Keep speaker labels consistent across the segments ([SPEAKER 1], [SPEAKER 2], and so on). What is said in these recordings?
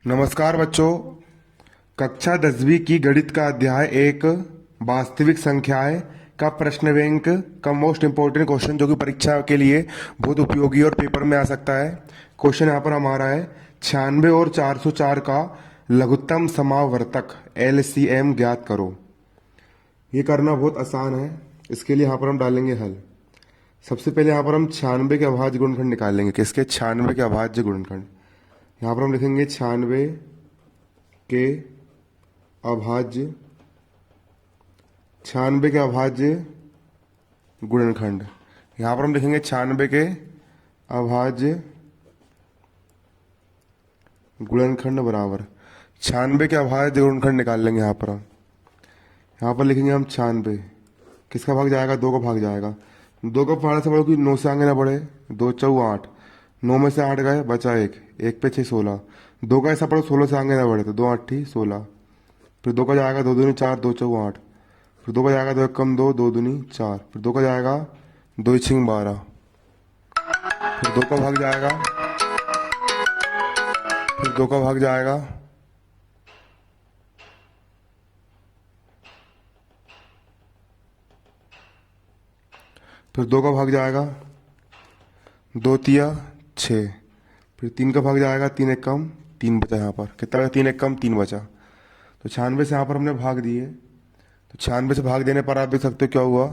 [SPEAKER 1] नमस्कार बच्चों। कक्षा 10वीं की गणित का अध्याय एक वास्तविक संख्याएं का प्रश्न बैंक का मोस्ट इंपोर्टेंट क्वेश्चन जो कि परीक्षा के लिए बहुत उपयोगी और पेपर में आ सकता है। क्वेश्चन यहाँ पर हमारा है 96 और 404 का लघुत्तम समावर्तक LCM ज्ञात करो। ये करना बहुत आसान है। इसके लिए यहाँ पर हम डालेंगे हल। सबसे पहले यहाँ पर हम 96 के अभाज्य गुणनखंड निकालेंगे। किसके? 96 के अभाज्य गुणनखंड। यहाँ पर हम लिखेंगे 96 के अभाज्य 96 के अभाज्य गुणनखंड। यहाँ पर हम लिखेंगे 96 के अभाज्य गुणनखंड बराबर 96 के अभाज्य गुणनखंड निकाल लेंगे। यहाँ पर लिखेंगे हम 96। किसका भाग जाएगा? 2 का भाग जाएगा। 2 का भाग से बढ़ो कि 9 से आगे ना बढ़े। 2 चौ 8, 9 में से 8 गए, बचा 1, 1 पे 6 16। 2 का ऐसा पढ़ो 16 से आगे ना बढ़े तो 2 8 16। फिर 2 का जाएगा 2 दूनी 4, 2 चौ 8। फिर 2 का जाएगा 2 कम 2, 2 दूनी 4। फिर 2 का जाएगा 2 छिंग 12। फिर 2 का भाग जाएगा, फिर 2 का भाग जाएगा, फिर 2 का भाग जाएगा 2 तिया 6। फिर 3 का भाग जाएगा 3 एक कम 3 बचा। यहाँ पर कितना बचा? 3 एक कम 3 बचा। तो 96 से यहाँ पर हमने भाग दिए। तो 96 से भाग देने पर आप देख सकते हो क्या हुआ।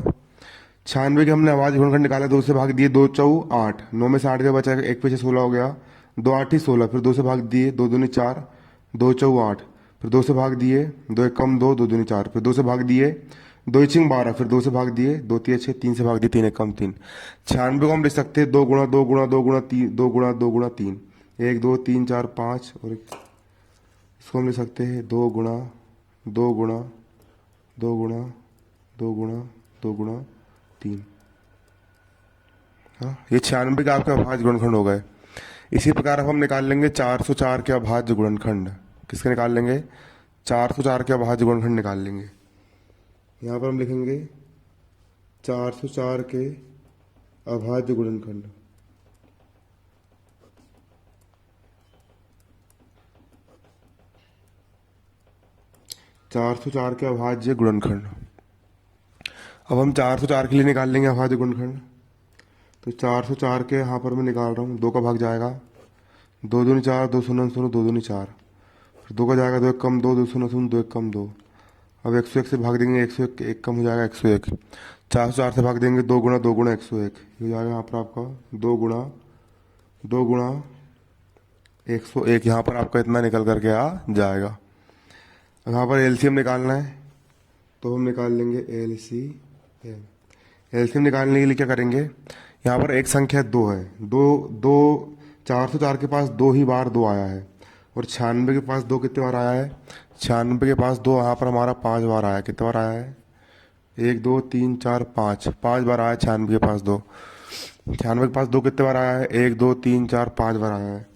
[SPEAKER 1] 96 के हमने अभाज्य गुणनखंड निकाला, 2 से भाग दिए, 2 चौ 8, 9 में से 8 के बचा, 1 पे 6 16 हो गया, 2 8 ही 16। फिर 2 से भाग दिए, 2 दूनी 4, 2 चौ 8। फिर 2 से भाग दिए, 2 एक कम 2, 2 दूनी 4। फिर 2 से भाग दिए, 2 छिंग 12। फिर 2 से भाग दिए, 2 तिया 6, 3 से भाग दिए, 3 एक कम 3। 96 को हम लिख सकते हैं 2 गुणा 2 गुणा 2 गुणा 3, 2 गुणा 2 गुणा 3, 1 2 3 4 5। और इसको हम लिख सकते हैं 2 गुणा 2 गुणा 2 गुणा 2 गुणा 2 गुणा 3। हाँ, ये 96 का आपका अभाज्य गुणनखंड हो गए। इसी प्रकार अब हम निकाल लेंगे 404 के अभाज्य गुणनखंड। किसके निकाल लेंगे? 404 के अभाज्य गुणनखंड निकाल लेंगे। यहाँ पर हम लिखेंगे 404 के अभाज्य गुणनखंड। चार सौ चार के अभाज्य गुणनखंड। अब हम 404 के लिए निकाल लेंगे अभाज्य गुणनखंड। तो 404 के यहाँ पर मैं निकाल रहा हूँ। 2 का भाग जाएगा 2 दूनी 4, 2 शून्य 0, 2 दूनी 4। फिर 2 का जाएगा 2 एक कम 2, 2 शून्य 0, 2 एक कम 2। अब 101 से भाग देंगे, 101 एक कम हो जाएगा 101। 404 से भाग देंगे 2 गुणा 2 गुणा 101। ये हो जाएगा यहाँ पर आपका 2 गुणा 2 गुणा 101। यहाँ पर आपका इतना निकल करके आ जाएगा। यहाँ पर एलसीएम निकालना है तो हम निकाल लेंगे एलसीएम। एलसीएम निकालने के लिए क्या करेंगे? यहाँ पर एक संख्या 2 है। 404 के पास 2 ही बार 2 आया है और 96 के पास 2 कितने बार आया है? 96 के पास 2 यहाँ पर हमारा 5 बार आया है। कितने बार आया है? 1 2 3 4 5, 5 बार आया है 96 के पास 2। 96 के पास 2 कितने बार आया है? 1 2 3 4 5 बार आया है।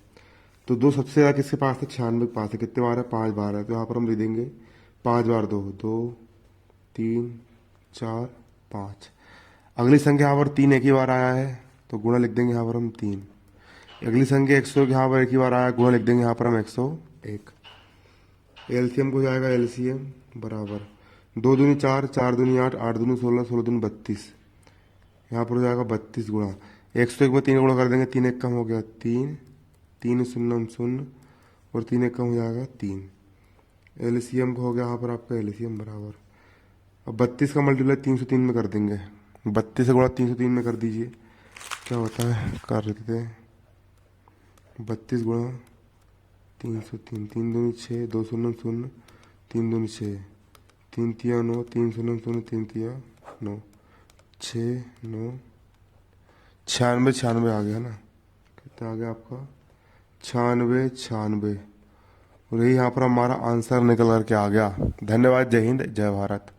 [SPEAKER 1] तो 2 सबसे ज़्यादा किसके पास है? 96 के पास है। कितने बार है? 5 बार है। तो यहाँ पर हम लिख देंगे 5 बार 2, 2 3 4 5। अगली संख्या यहाँ पर 3 एक ही बार आया है तो गुणा लिख देंगे यहाँ पर हम 3। अगली संख्या 101 यहाँ पर एक ही बार आया, गुणा लिख देंगे यहाँ पर हम 101। एलसीएम को जाएगा एलसीएम बराबर 2 दूनी 4, 4 दूनी 8, 8 दूनी 16, 16 दूनी 32। यहाँ पर हो जाएगा 32 गुणा 101 में 3 गुणा कर देंगे, 3 एक कम हो गया 3, 3 शून्य 0 और 3 एक कम हो जाएगा 3। एलसीएम को हो गया यहाँ पर आपका एलसीएम बराबर। अब 32 का मल्टीप्लाई 303 में कर देंगे। 32 से गुणा 303 में कर दीजिए, क्या होता है कर देते हैं। 32 गुणा 303, 3 दूनी 6, 2 शून्य 0, 3 दूनी 6, 3 तिया 9, 3 शून्य 0, 3 तिया 9, 6 9 96 96 आ गया ना। कितना आ गया आपका? 96 96। और यही यहाँ पर हमारा आंसर निकल करके आ गया। धन्यवाद। जय हिंद, जय भारत।